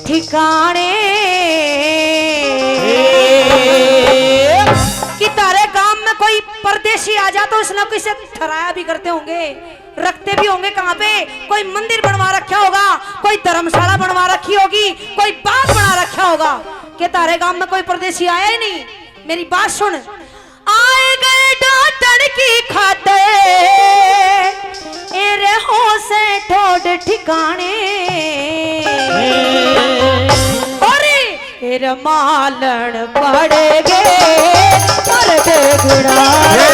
ठिकाने कि तारे गांव में कोई परदेशी आ जा तो उस न किसे ठहराया भी करते होंगे, रखते भी होंगे। कहाँ पे कोई मंदिर बनवा रखा होगा, कोई धर्मशाला बनवा रखी होगी, कोई बाग बना रखा होगा। कि तारे गांव में कोई परदेशी आया ही नहीं। मेरी बात सुन, आए गए डाटन की खाते एरे हो से ठोड ठिकाने फिर मालन पड़ेगे मर्द गुड़ाने,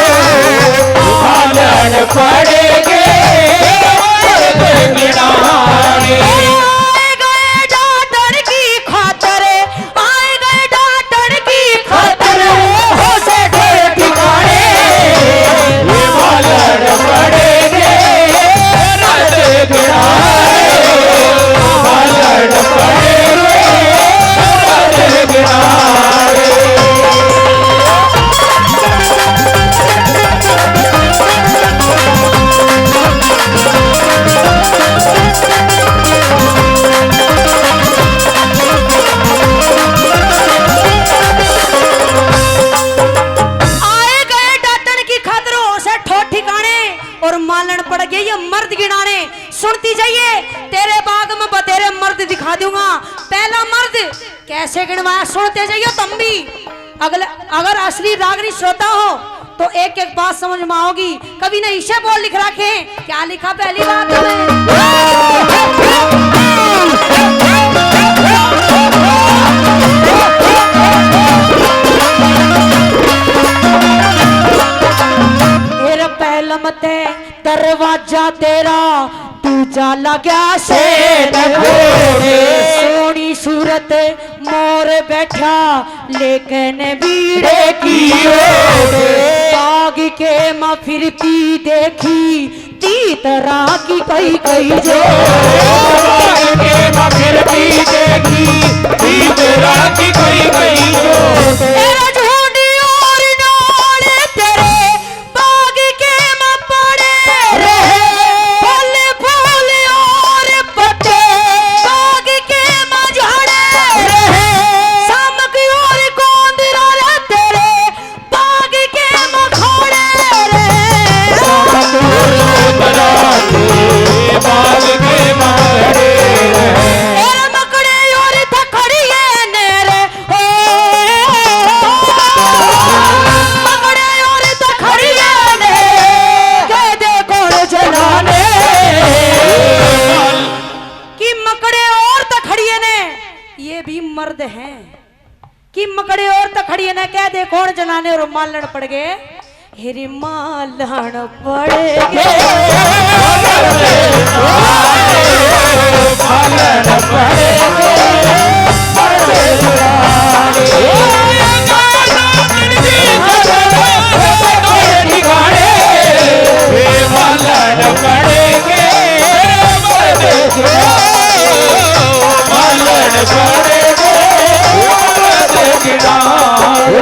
मालन पड़ेगे मर्द गुड़ाने। आए गए डाटन की खातर, आए गए डाटन की खातर हो से ठोड ठिकाने मालन पड़ेगे मर्द गुड़ाने, मालन पड़ेगे। सुनती जाइए, तेरे बाग में बतेरे मर्द दिखा दूंगा। पहला मर्द कैसे गिनवाया सुनते जाइए तुम भी। अगर असली रागनी श्रोता हो तो एक एक बात समझ में आओगी। कभी ने इसे बोल लिख रखे, क्या लिखा पहली बात मेरा पहला मत है दरवाजा तेरा दूजा लगा से सोनी सूरत मोर बैठा लेकिन बीड़े की बाग के माँ फिरती देखी ती तरह की कई कई जो के माँ फिरती देखी ती तरह की कई कई जो मर्द हैं कि मकड़े और तखड़िए न कह दे कौन जनाने और मालन पड़ गए हेरी मालन पड़े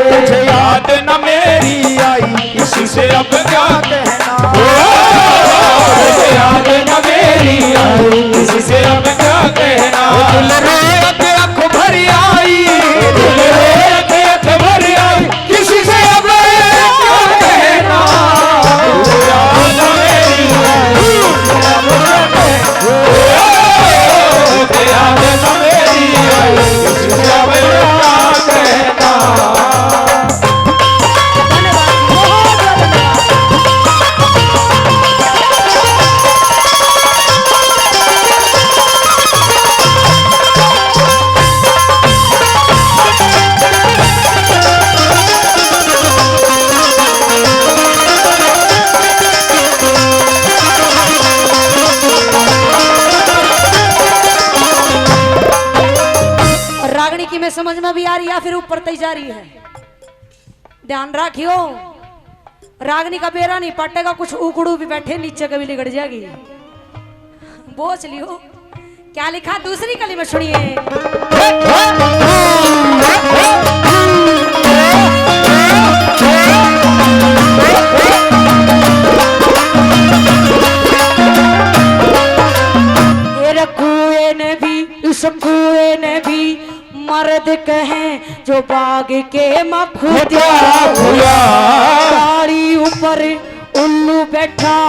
तुझे याद न मेरी आई इसी से अब क्या कहना, तुझे याद न मेरी आई इसी से अब क्या कहना। तुम्हें समझ में भी आ रही है फिर ऊपर तय जा रही है? ध्यान रखियो, रागनी का बेरा नहीं पटेगा, कुछ उकड़ू भी बैठे नीचे कभी लिगड़ जाएगी। बोझ लियो। क्या लिखा दूसरी कली में सुनिए। कुएं ने भी, इस कुएं ने भी मर्द कहें जो बाग के मखुदा हुआ। गाड़ी ऊपर उल्लू बैठा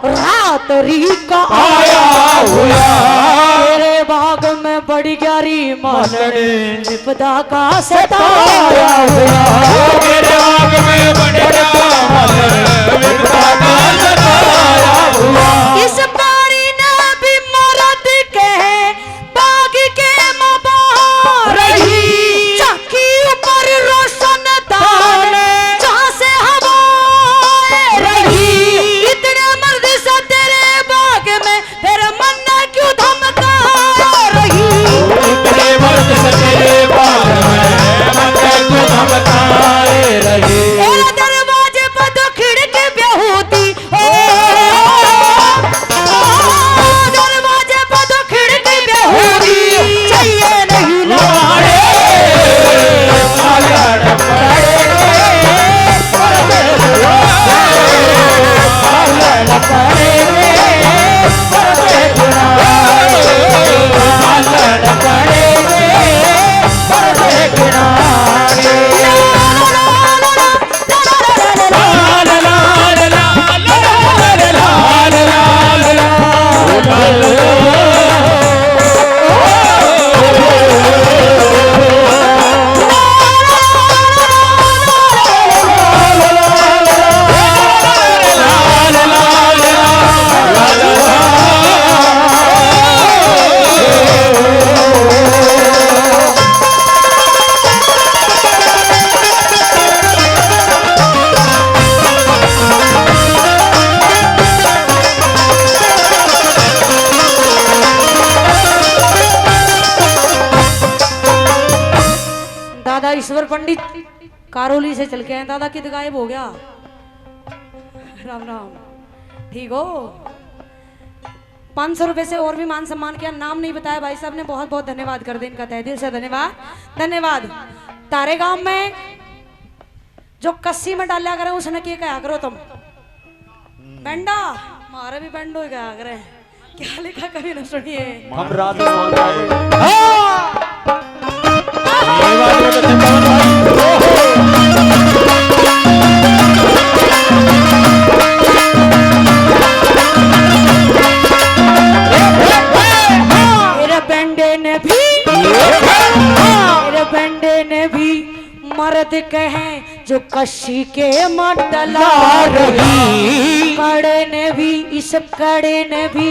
रात री का आया हुआ। मेरे बाग में बड़ी गहरी मालने विपदा का सताया हुआ। मेरे बाग में बड़ी गहरी मालने विपदा का सताया हुआ। इस पारी ने भी मर्द कहे बाग के मबार रही। चक्की ऊपर रोशन दाने जहाँ से हवा रही। इतने मर्द से तेरे बाग में फिर मन क्यों धमका रही। इतने मर्द से तेरे बाग में मन क्यों धमका रही। दरवाजे पर तो खिड़की बेहूती, दरवाजे पर तो खिड़की बेहूती चाहिए नहीं लाड़े। ईश्वर पंडित कारोली से चल के आए। दादा कित गायब हो गया। राम राम, ठीक हो? 500 रुपए से और भी मान सम्मान किया। नाम नहीं बताया भाई साहब ने, बहुत बहुत धन्यवाद कर दे इनका, तहे दिल से धन्यवाद धन्यवाद। तारे गांव में जो कस्सी में डाला करे उसने क्या कहा करो तुम बेंडा, हमारे भी बेंडो ही कहा करे। क्या लिखा कभी न सुनिए। हम राधे मर्द कहें जो कशी के मडला रही। कड़े ने भी, इस कड़े ने भी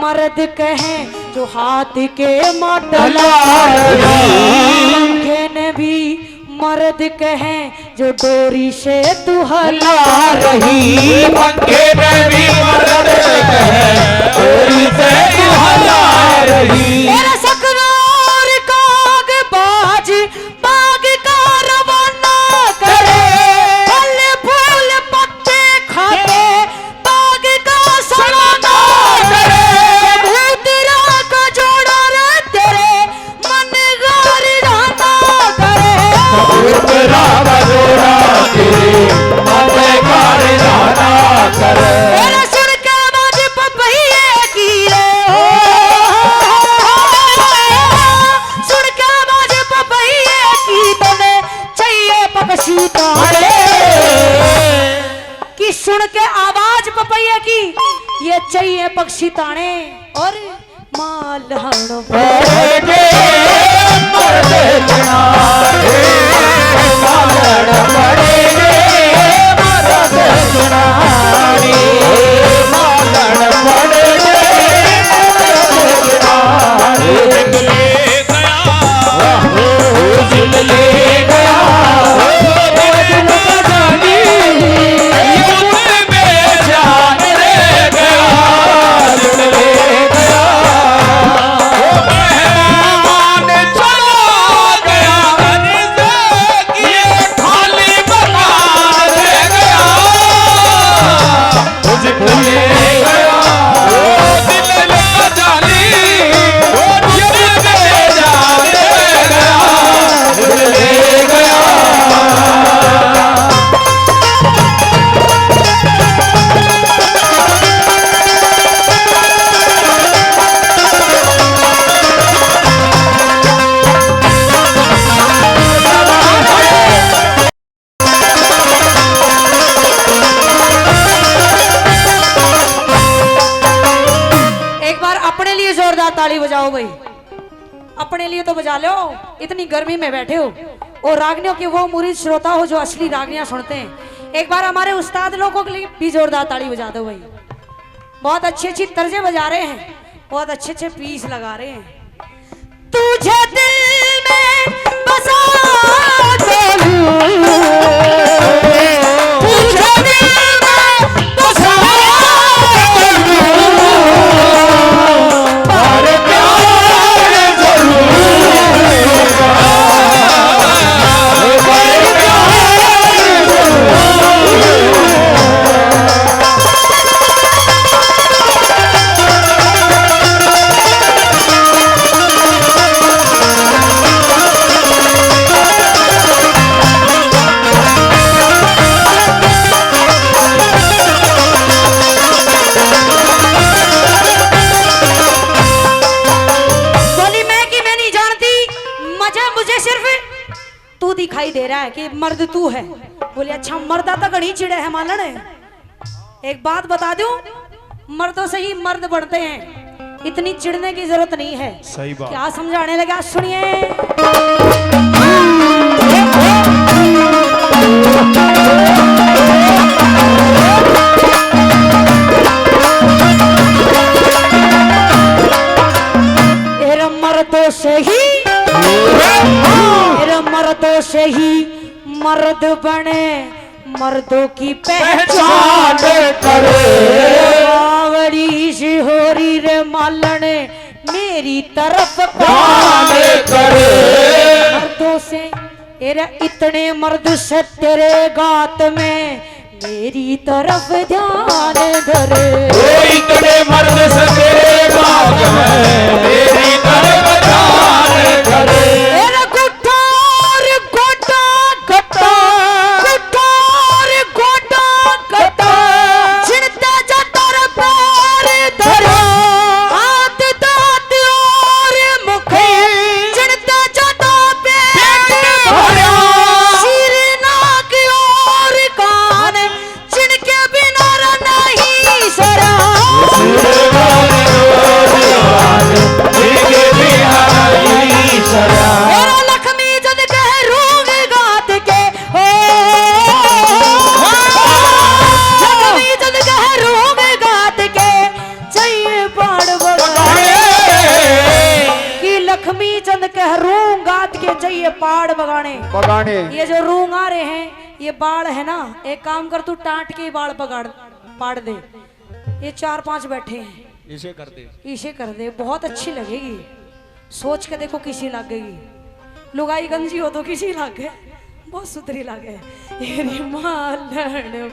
मर्द कहें जो हाथ के मडला रही। पंखे ने भी मर्द कहें जो डोरी से तू हला रही। पंखे में भी मर्द कहें डोरी से तू हला रही। मेरा सकरार काग बाज बाग का रवाना करे। फल फूल पत्ते खाते बाग का सलाना करे। भूतरा का जोड़ा रे तेरे मन गार रहना करे। भूतरा का जोड़ा तेरे मन गार रहना करे। मेरा सुन के बाज पपैये की रे, सुन के बाज पपैये की तने चाहिए पक्षी तारे। कि सुन के आवाज पपैये की ये चाहिए पक्षी ताने। और मालहण पड़ेगे मर्द किनारे, मालहण पड़ेगे मर्द किनारे, मालहण पड़ेगे मर्द किनारे। ले गया दिल ले गया दिल का जानी, दिल में जान ले गया दिल ले गया। मेहमान चला गया ताली बजाओ भाई, अपने लिए तो बजा लो, इतनी गर्मी में बैठे हो। और रागनियों के वो मुरीद श्रोता हो जो असली रागनियां सुनते हैं, एक बार हमारे उस्ताद लोगों के लिए भी जोरदार ताली बजा दो भाई। बहुत अच्छी अच्छी तर्जे बजा रहे हैं, बहुत अच्छे अच्छे पीस लगा रहे हैं। तुझे दिल में बसा दिखाई दे रहा है कि मर्द तू है। बोले अच्छा मर्दा तो घड़ी चिड़े है मालन। एक बात बता दूं, मर्दों से ही मर्द बढ़ते हैं, इतनी चिढ़ने की जरूरत नहीं है। सही बात। क्या समझाने लगा सुनिए। मर्दों से ही मर्दों से ही मर्द बने, मर्दों की पहचान करे। आवरी से होरी रे मालन मेरी तरफ ध्यान करे। मर्दों से इतने मर्द से तेरे गात में मेरी तरफ ध्यान धरे। इतने मर्द से तेरे गात में मेरी तरफ ध्यान धरे। पाड़ बगाने बगाने ये जो रूंग आ रहे हैं ये बाढ़ है ना। एक काम कर तू टाट के बाढ़ बगाड़ पाड़ दे। ये 4-5 बैठे हैं, इसे कर दे, इसे कर दे, बहुत अच्छी लगेगी। सोच के देखो किसी लगेगी। लुगाई गंजी हो तो किसी लागे, बहुत सुथरी लागे। ये मालन